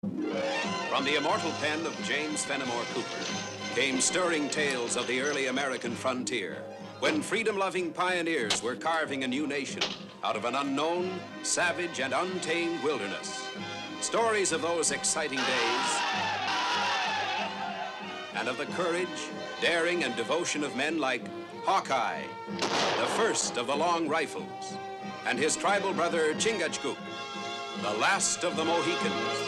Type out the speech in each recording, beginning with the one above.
From the immortal pen of James Fenimore Cooper came stirring tales of the early American frontier, when freedom-loving pioneers were carving a new nation out of an unknown, savage, and untamed wilderness. Stories of those exciting days and of the courage, daring, and devotion of men like Hawkeye, the first of the long rifles, and his tribal brother Chingachcook, the last of the Mohicans.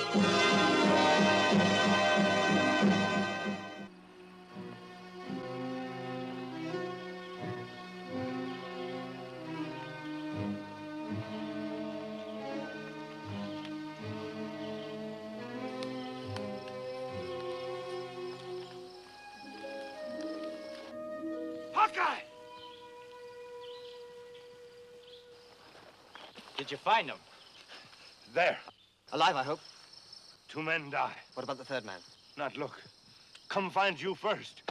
Hawkeye! Did you find him? There. Alive, I hope. 2 men die. What about the third man? Not look. Come find you first.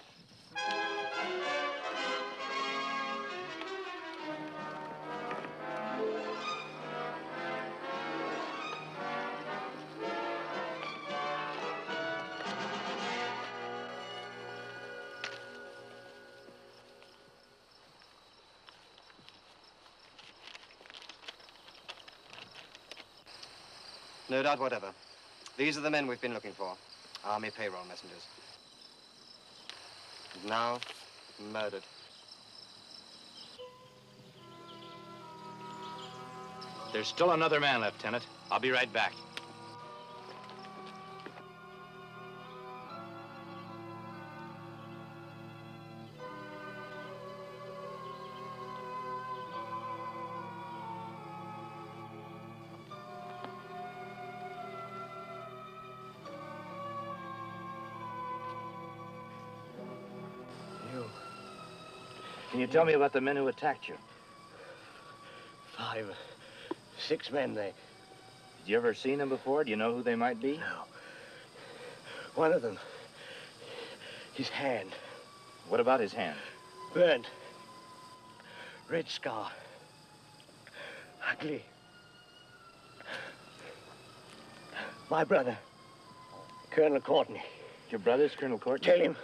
No doubt whatever. These are the men we've been looking for. Army payroll messengers. And now, murdered. There's still another man, Lieutenant. I'll be right back. Can you tell me about the men who attacked you? 5, 6 men, they... Did you ever seen them before? Do you know who they might be? No. One of them, his hand. What about his hand? Burnt. Red scar. Ugly. My brother, Colonel Courtney. Your brother's Colonel Courtney? Tell him.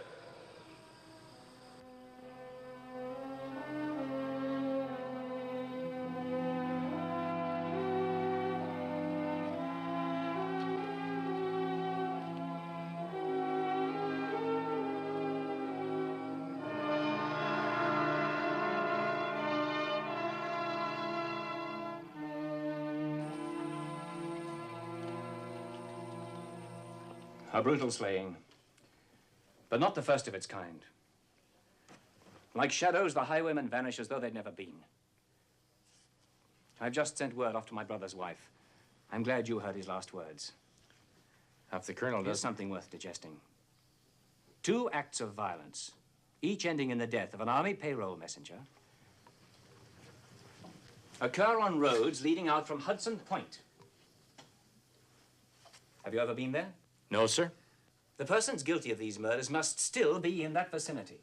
A brutal slaying, but not the first of its kind. Like shadows, the highwaymen vanish as though they'd never been. I've just sent word off to my brother's wife. I'm glad you heard his last words. If the Colonel Here's does something worth digesting. 2 acts of violence, each ending in the death of an army payroll messenger, occur on roads leading out from Hudson Point. Have you ever been there? No, sir. The persons guilty of these murders must still be in that vicinity.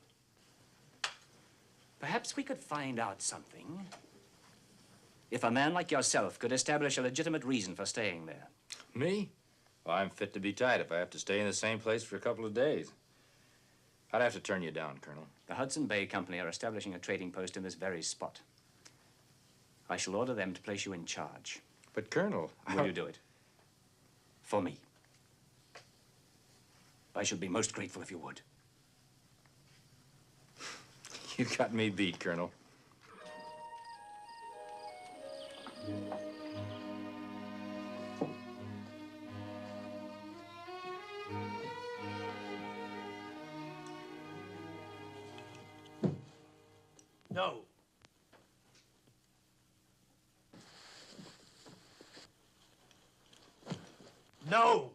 Perhaps we could find out something if a man like yourself could establish a legitimate reason for staying there. Me? Well, I'm fit to be tied if I have to stay in the same place for a couple of days. I'd have to turn you down, Colonel. The Hudson Bay Company are establishing a trading post in this very spot. I shall order them to place you in charge. But, Colonel... Will you do it? For me. I should be most grateful if you would. You got me beat, Colonel. No. No!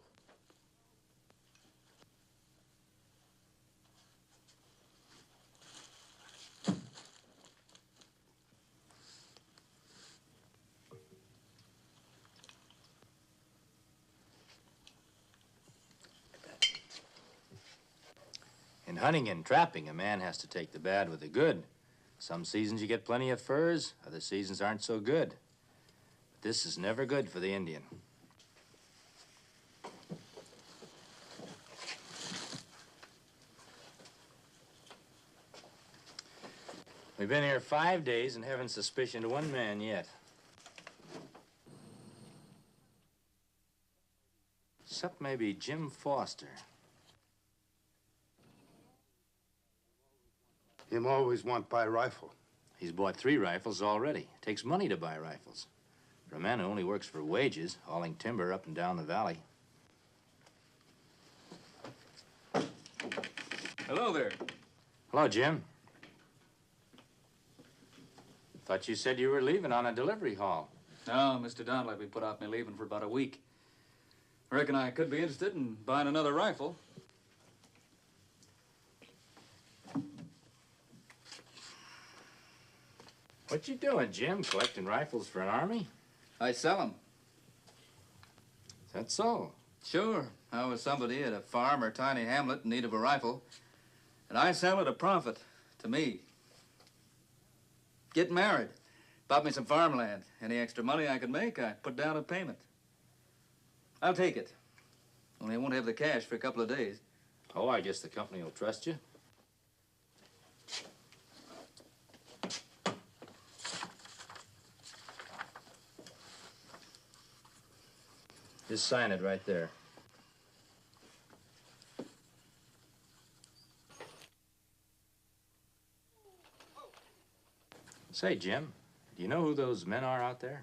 In hunting and trapping, a man has to take the bad with the good. Some seasons you get plenty of furs, other seasons aren't so good. But this is never good for the Indian. We've been here 5 days and haven't suspicioned one man yet. Except maybe Jim Foster. Him always want buy rifle. He's bought 3 rifles already. Takes money to buy rifles. For a man who only works for wages, hauling timber up and down the valley. Hello there. Hello, Jim. Thought you said you were leaving on a delivery haul. No, Mr. Donnelly, we put off me leaving for about a week. I reckon I could be interested in buying another rifle. What you doing, Jim? Collecting rifles for an army? I sell them. Is that so? Sure. I was somebody at a farm or tiny hamlet in need of a rifle, and I sell at a profit to me. Get married. Bought me some farmland. Any extra money I could make, I put down a payment. I'll take it. Only I won't have the cash for a couple of days. Oh, I guess the company will trust you. Just sign it right there. Say, Jim, do you know who those men are out there?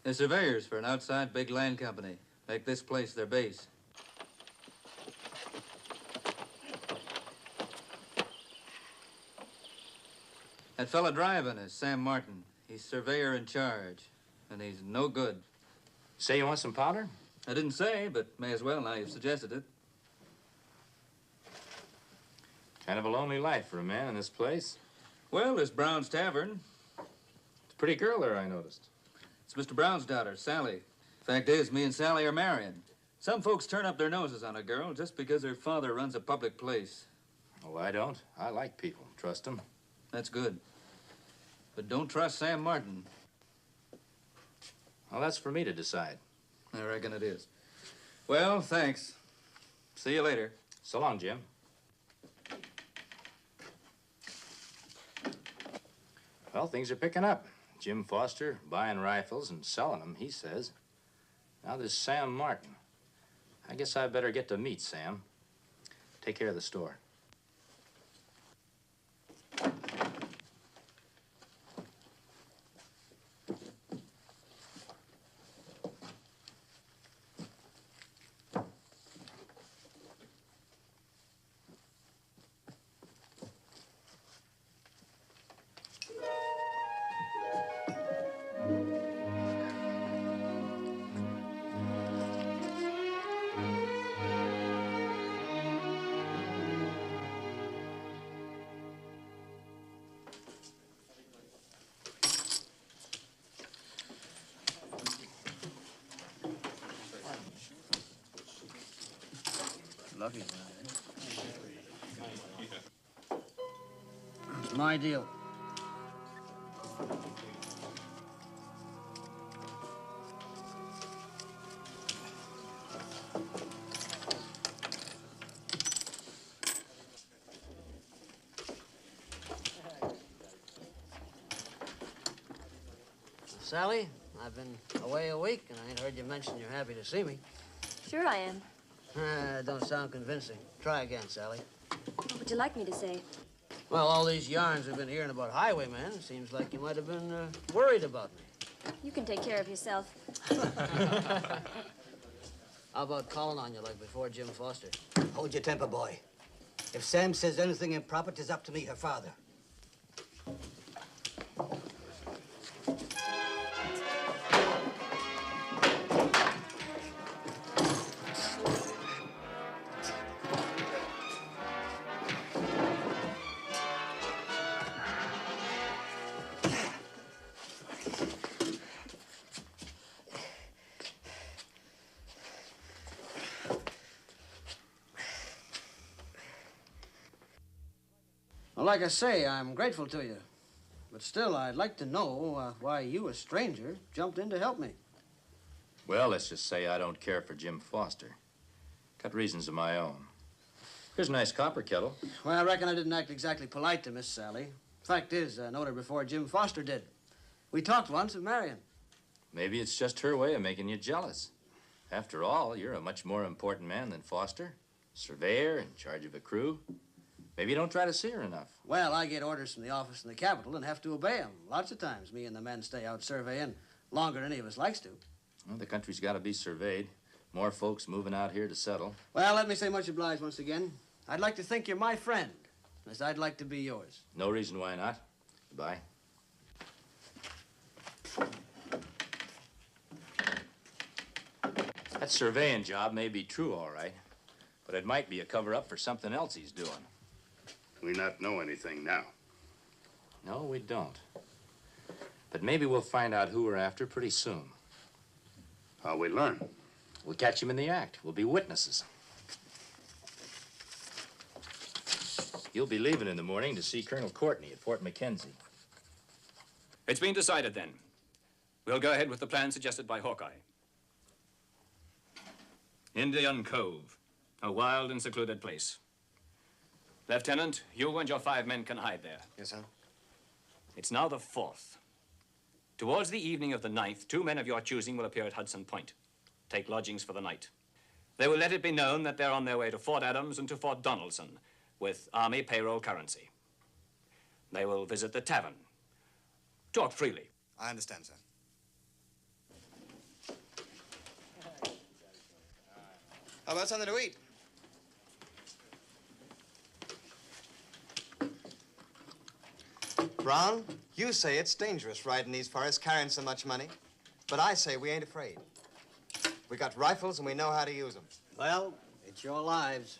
They're surveyors for an outside big land company. Make this place their base. That fella driving is Sam Martin. He's surveyor in charge, and he's no good. Say you want some powder? I didn't say, but may as well now you've suggested it. Kind of a lonely life for a man in this place. Well, there's Brown's Tavern. It's a pretty girl there, I noticed. It's Mr. Brown's daughter, Sally. Fact is, me and Sally are marrying. Some folks turn up their noses on a girl just because her father runs a public place. Well, I don't. I like people. Trust them. That's good. But don't trust Sam Martin. Well, that's for me to decide. I reckon it is. Well, thanks. See you later. So long, Jim. Well, things are picking up. Jim Foster buying rifles and selling them, he says. Now there's Sam Martin. I guess I better get to meet Sam. Take care of the store. Lucky. It's my deal. Sally, I've been away a week, and I ain't heard you mention you're happy to see me. Sure I am. Don't sound convincing. Try again, Sally. What would you like me to say? Well, all these yarns we've been hearing about highwaymen, seems like you might have been worried about me. You can take care of yourself. How about calling on you like before Jim Foster? Hold your temper, boy. If Sam says anything improper, 'tis up to me, her father. Well, like I say, I'm grateful to you. But still, I'd like to know why you, a stranger, jumped in to help me. Well, let's just say I don't care for Jim Foster. Got reasons of my own. Here's a nice copper kettle. Well, I reckon I didn't act exactly polite to Miss Sally. Fact is, I knowed her before Jim Foster did. We talked once of marrying. Maybe it's just her way of making you jealous. After all, you're a much more important man than Foster. Surveyor, in charge of a crew. Maybe you don't try to see her enough. Well, I get orders from the office in the Capitol and have to obey them. Lots of times, me and the men stay out surveying longer than any of us likes to. Well, the country's got to be surveyed. More folks moving out here to settle. Well, let me say much obliged once again. I'd like to think you're my friend, as I'd like to be yours. No reason why not. Goodbye. That surveying job may be true, all right, but it might be a cover-up for something else he's doing. We not know anything now. No, we don't. But maybe we'll find out who we're after pretty soon. How we learn? We'll catch him in the act. We'll be witnesses. You'll be leaving in the morning to see Colonel Courtney at Fort McKenzie. It's been decided then. We'll go ahead with the plan suggested by Hawkeye. Indian Cove, a wild and secluded place. Lieutenant, you and your 5 men can hide there. Yes, sir. It's now the 4th. Towards the evening of the 9th, 2 men of your choosing will appear at Hudson Point. Take lodgings for the night. They will let it be known that they're on their way to Fort Adams and to Fort Donaldson with Army payroll currency. They will visit the tavern. Talk freely. I understand, sir. How about something to eat? Brown, you say it's dangerous riding these forests carrying so much money, but I say we ain't afraid. We got rifles and we know how to use them. Well, it's your lives.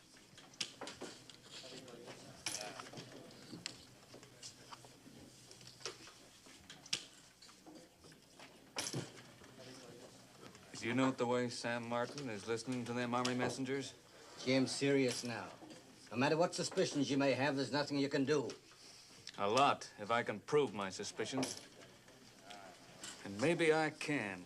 Do you note the way Sam Martin is listening to them army messengers? Jim's serious now. No matter what suspicions you may have, there's nothing you can do. A lot, if I can prove my suspicions. And maybe I can.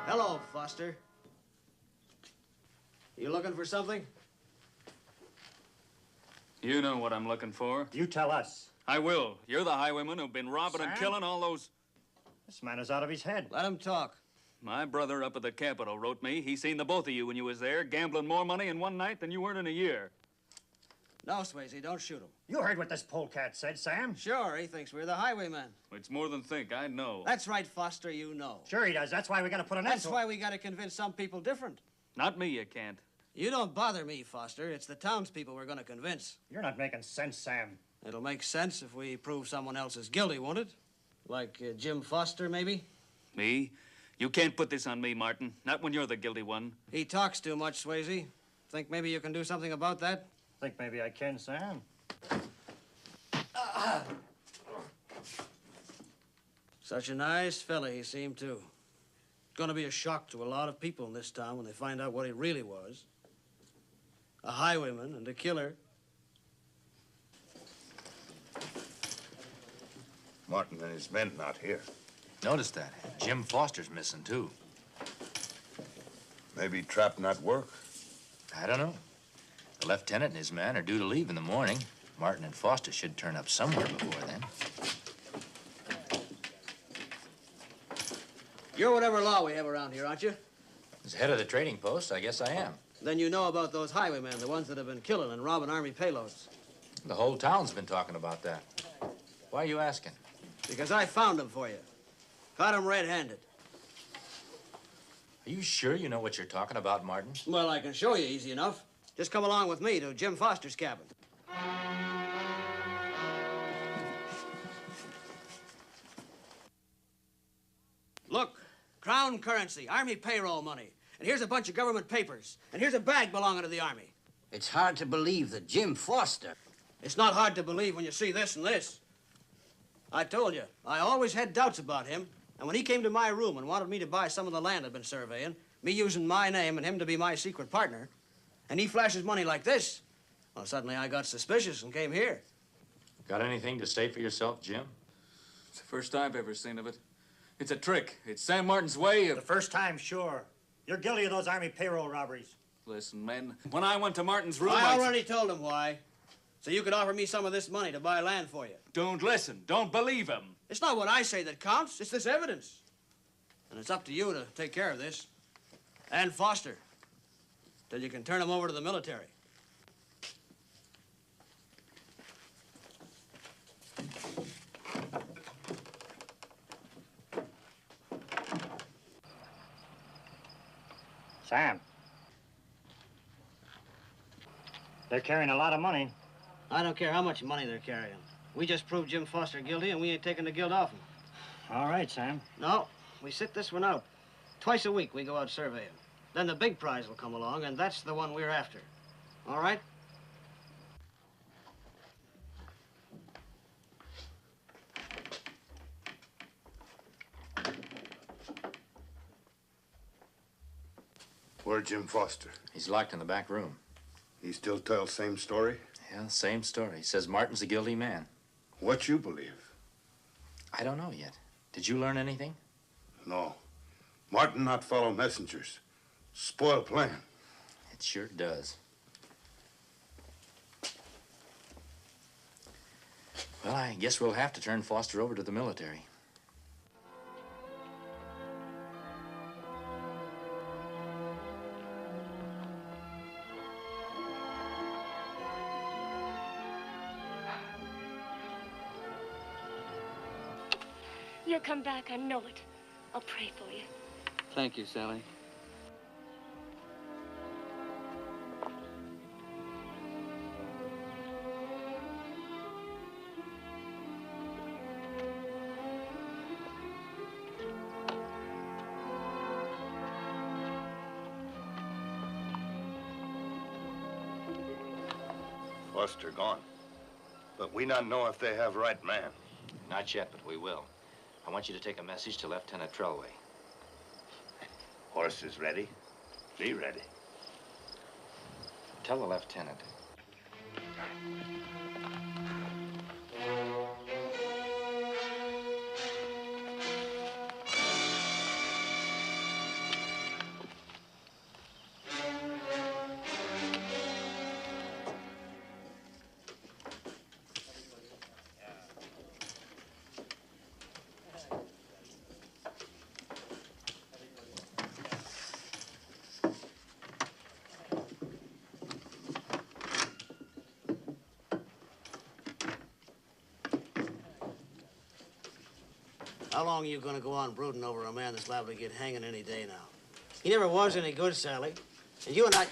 Hello, Foster. You looking for something? You know what I'm looking for. You tell us. I will. You're the highwayman who've been robbing and Sam? killing all those... This man is out of his head. Let him talk. My brother up at the Capitol wrote me. He seen the both of you when you was there, gambling more money in one night than you earned in a year. No, Swayze, don't shoot him. You heard what this polecat said, Sam. Sure, he thinks we're the highwaymen. It's more than think, I know. That's right, Foster, you know. Sure he does. That's why we gotta put an end That's to it. why we gotta convince some people different. Not me, you can't. You don't bother me, Foster. It's the townspeople we're gonna convince. You're not making sense, Sam. It'll make sense if we prove someone else is guilty, won't it? Like Jim Foster, maybe? Me? You can't put this on me, Martin. Not when you're the guilty one. He talks too much, Swayze. Think maybe you can do something about that? Think maybe I can, Sam. Such a nice fella he seemed, too. Gonna be a shock to a lot of people in this town when they find out what he really was. A highwayman and a killer. Martin and his men not here. Noticed that. Jim Foster's missing, too. Maybe trap not work. I don't know. The lieutenant and his men are due to leave in the morning. Martin and Foster should turn up somewhere before then. You're whatever law we have around here, aren't you? As head of the trading post, I guess I am. Then you know about those highwaymen, the ones that have been killing and robbing Army payloads. The whole town's been talking about that. Why are you asking? Because I found them for you. Caught them red-handed. Are you sure you know what you're talking about, Martin? Well, I can show you easy enough. Just come along with me to Jim Foster's cabin. Crown currency, Army payroll money. And here's a bunch of government papers. And here's a bag belonging to the Army. It's hard to believe that Jim Foster... It's not hard to believe when you see this and this. I told you, I always had doubts about him. And when he came to my room and wanted me to buy some of the land I'd been surveying, me using my name and him to be my secret partner, and he flashes money like this, well, suddenly I got suspicious and came here. Got anything to say for yourself, Jim? It's the first I've ever seen of it. It's a trick. It's Sam Martin's way of... The first time, sure. You're guilty of those Army payroll robberies. Listen, men, when I went to Martin's room, I already told him why. So you could offer me some of this money to buy land for you. Don't listen. Don't believe him. It's not what I say that counts. It's this evidence. And it's up to you to take care of this. And Foster. Till you can turn him over to the military. Sam. They're carrying a lot of money. I don't care how much money they're carrying. We just proved Jim Foster guilty, and we ain't taking the guilt off him. All right, Sam. No, we sit this one out. Twice a week we go out surveying. Then the big prize will come along, and that's the one we're after. All right? Where's Jim Foster? He's locked in the back room. He still tells same story? Yeah, same story. He says Martin's a guilty man. What you believe? I don't know yet. Did you learn anything? No. Martin not follow messengers. Spoil plan. It sure does. Well, I guess we'll have to turn Foster over to the military. You'll come back, I know it. I'll pray for you. Thank you, Sally. Foster gone. But we not know if they have right man. Not yet, but we will. I want you to take a message to Lieutenant Trelway. Horses ready? Be ready. Tell the lieutenant. How long are you going to go on brooding over a man that's liable to get hanging any day now? He never was any good, Sally. And you and I...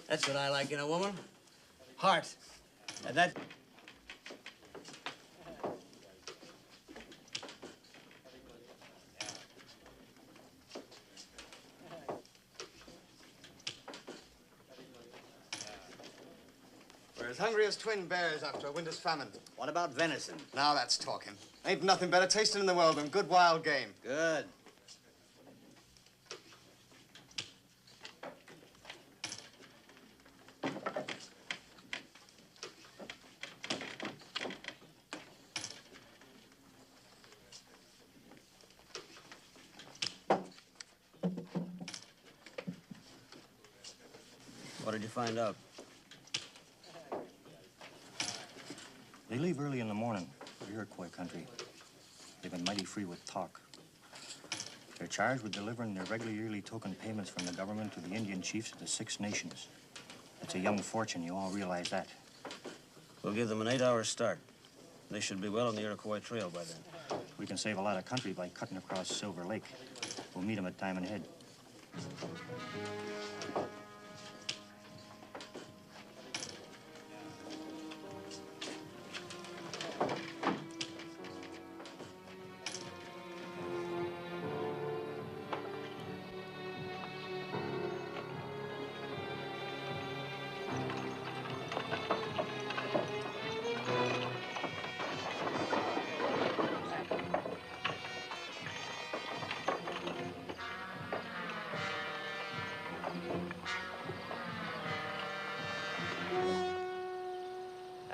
That's what I like in a woman. Heart. And that... We're as hungry as twin bears after a winter's famine. What about venison? Now that's talking. Ain't nothing better tasting in the world than good wild game. Good. What did you find out? They leave early in the morning for Iroquois country. They've been mighty free with talk. They're charged with delivering their regular yearly token payments from the government to the Indian chiefs of the Six Nations. It's a young fortune, you all realize that. We'll give them an 8-hour start. They should be well on the Iroquois Trail by then. We can save a lot of country by cutting across Silver Lake. We'll meet them at Diamond Head.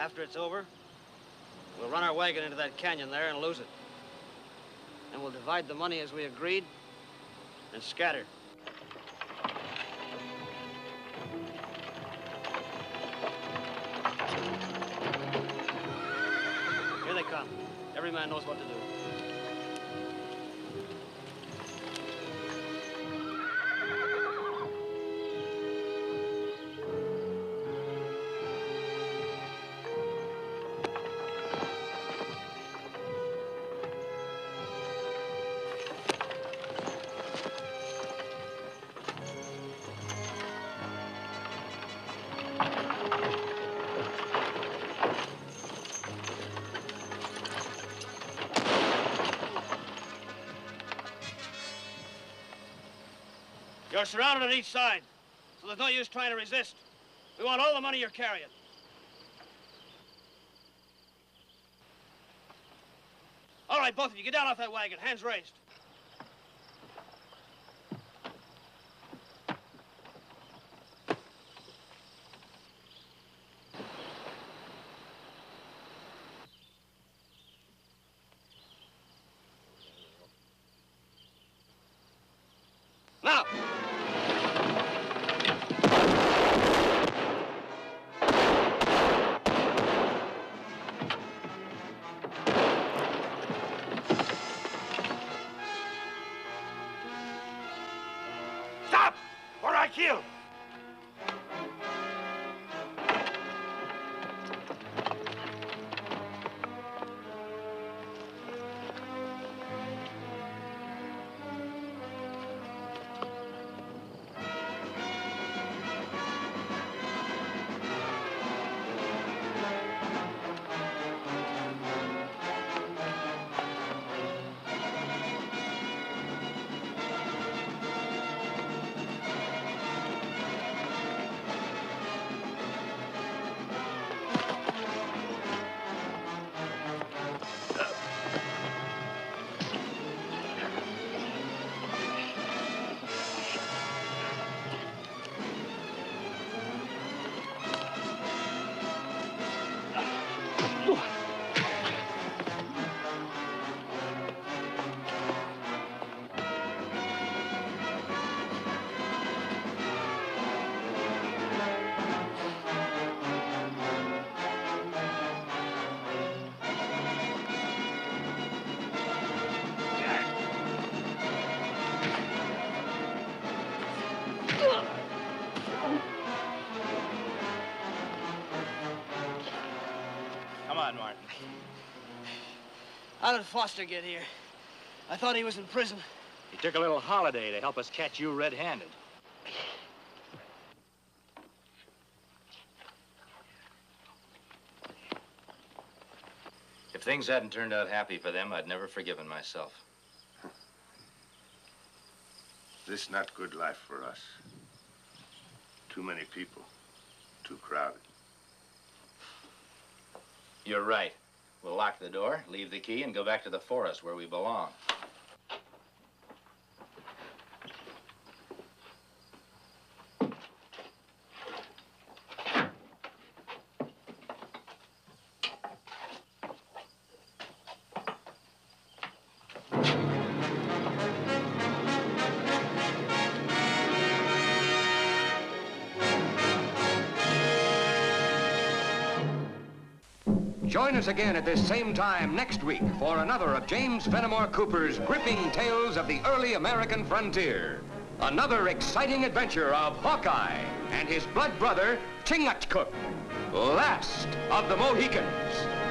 After it's over, we'll run our wagon into that canyon there and lose it. Then we'll divide the money as we agreed and scatter. Here they come. Every man knows what to do. You're surrounded on each side, so there's no use trying to resist. We want all the money you're carrying. All right, both of you, get down off that wagon, hands raised. Now! Stop! Or I kill! Come on, Martin. How did Foster get here? I thought he was in prison. He took a little holiday to help us catch you red-handed. If things hadn't turned out happy for them, I'd never forgiven myself. This not good life for us. Too many people. Too crowded. You're right. We'll lock the door, leave the key, and go back to the forest where we belong. Join us again at this same time next week for another of James Fenimore Cooper's gripping tales of the early American frontier. Another exciting adventure of Hawkeye and his blood brother, Chingachcook, last of the Mohicans.